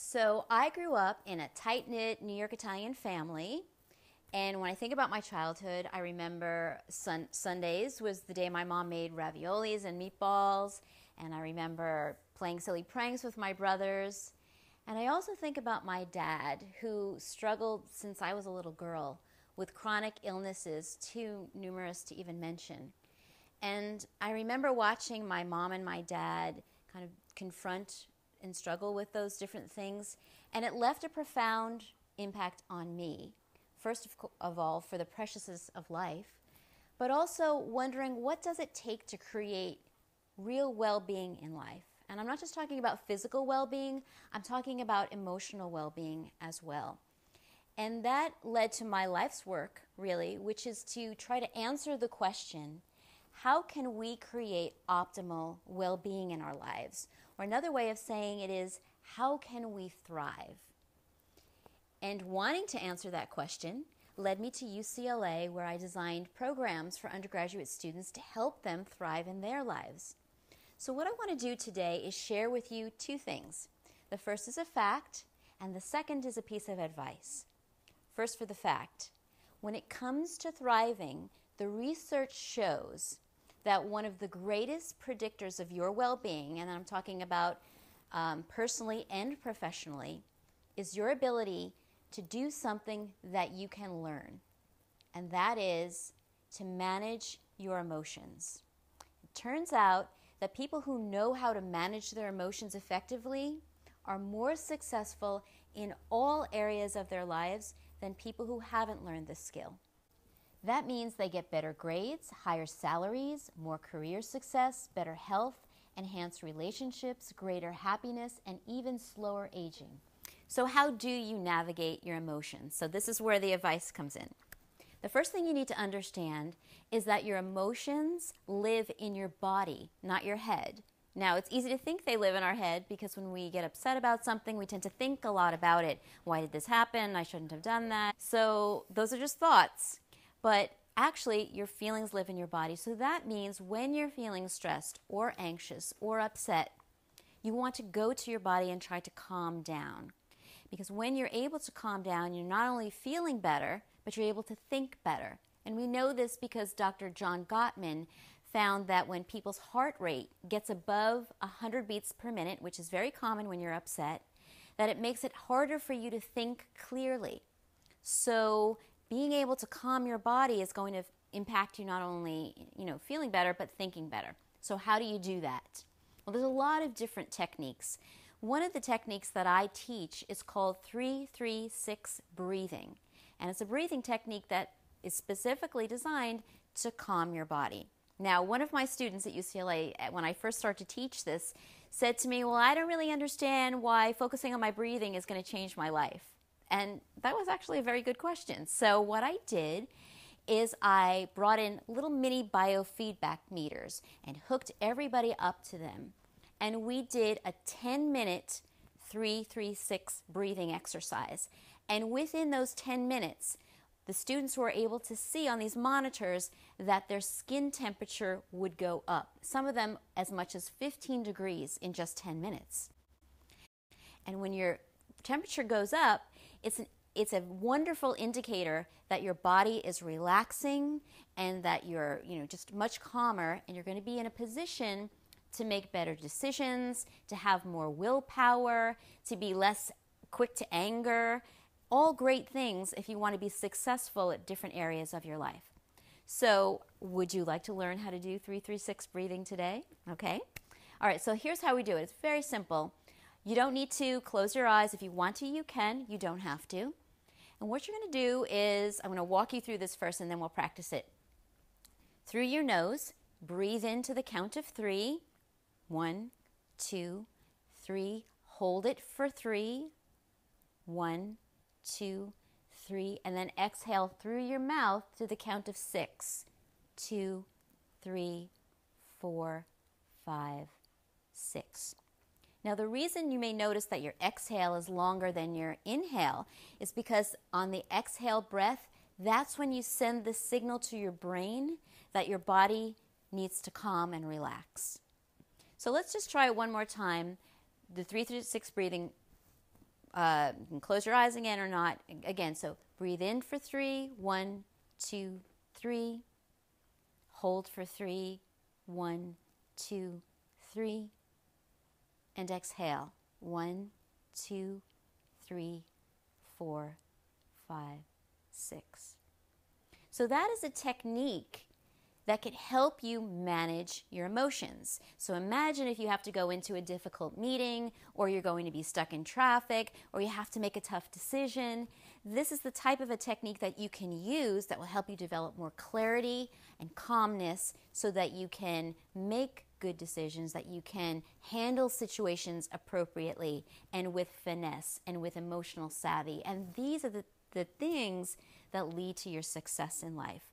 So I grew up in a tight-knit New York Italian family. And when I think about my childhood, I remember Sundays was the day my mom made raviolis and meatballs. And I remember playing silly pranks with my brothers. And I also think about my dad, who struggled since I was a little girl with chronic illnesses, too numerous to even mention. And I remember watching my mom and my dad kind of confront and struggle with those different things. And it left a profound impact on me. First of all, for the preciousness of life, but also wondering, what does it take to create real well-being in life? And I'm not just talking about physical well-being, I'm talking about emotional well-being as well. And that led to my life's work, really, which is to try to answer the question, how can we create optimal well-being in our lives? Or another way of saying it is, how can we thrive? And wanting to answer that question led me to UCLA, where I designed programs for undergraduate students to help them thrive in their lives. So what I want to do today is share with you two things. The first is a fact, and the second is a piece of advice. First, for the fact. When it comes to thriving, the research shows that one of the greatest predictors of your well-being, and I'm talking about personally and professionally, is your ability to do something that you can learn, and that is to manage your emotions. It turns out that people who know how to manage their emotions effectively are more successful in all areas of their lives than people who haven't learned this skill. That means they get better grades, higher salaries, more career success, better health, enhanced relationships, greater happiness, and even slower aging. So how do you navigate your emotions? So this is where the advice comes in. The first thing you need to understand is that your emotions live in your body, not your head. Now, it's easy to think they live in our head because when we get upset about something, we tend to think a lot about it. Why did this happen? I shouldn't have done that. So those are just thoughts. But actually, your feelings live in your body. So that means when you're feeling stressed or anxious or upset, you want to go to your body and try to calm down. Because when you're able to calm down, you're not only feeling better, but you're able to think better. And we know this because Dr. John Gottman found that when people's heart rate gets above 100 beats per minute, which is very common when you're upset, that it makes it harder for you to think clearly. So being able to calm your body is going to impact you not only, feeling better, but thinking better. So how do you do that? Well, there's a lot of different techniques. One of the techniques that I teach is called 3-3-6 breathing. And it's a breathing technique that is specifically designed to calm your body. Now, one of my students at UCLA, when I first started to teach this, said to me, well, I don't really understand why focusing on my breathing is going to change my life. And that was actually a very good question. So what I did is I brought in little mini biofeedback meters and hooked everybody up to them. And we did a 10-minute 3-3-6 breathing exercise. And within those 10 minutes, the students were able to see on these monitors that their skin temperature would go up, some of them as much as 15 degrees in just 10 minutes. And when your temperature goes up, it's a wonderful indicator that your body is relaxing and that you're just much calmer, and you're going to be in a position to make better decisions, to have more willpower, to be less quick to anger. All great things if you want to be successful at different areas of your life. So would you like to learn how to do 3-3-6 breathing today? Okay. All right, so here's how we do it. It's very simple. You don't need to close your eyes. If you want to, you can. You don't have to. And what you're going to do is, I'm going to walk you through this first and then we'll practice it. Through your nose, breathe into the count of 3. 1, 2, 3. Hold it for 3. 1, 2, 3. And then exhale through your mouth to the count of 6. 2, 3, 4, 5, 6. Now, the reason you may notice that your exhale is longer than your inhale is because on the exhale breath, that's when you send the signal to your brain that your body needs to calm and relax. So let's just try it one more time, the 3-3-6 breathing You can close your eyes again or not. Again, so breathe in for 3, 1, 2, 3. Hold for 3, 1, 2, 3. And exhale, 1, 2, 3, 4, 5, 6. So that is a technique that can help you manage your emotions. So imagine if you have to go into a difficult meeting, or you're going to be stuck in traffic, or you have to make a tough decision. This is the type of a technique that you can use that will help you develop more clarity and calmness so that you can make good decisions, that you can handle situations appropriately and with finesse and with emotional savvy. And these are the things that lead to your success in life.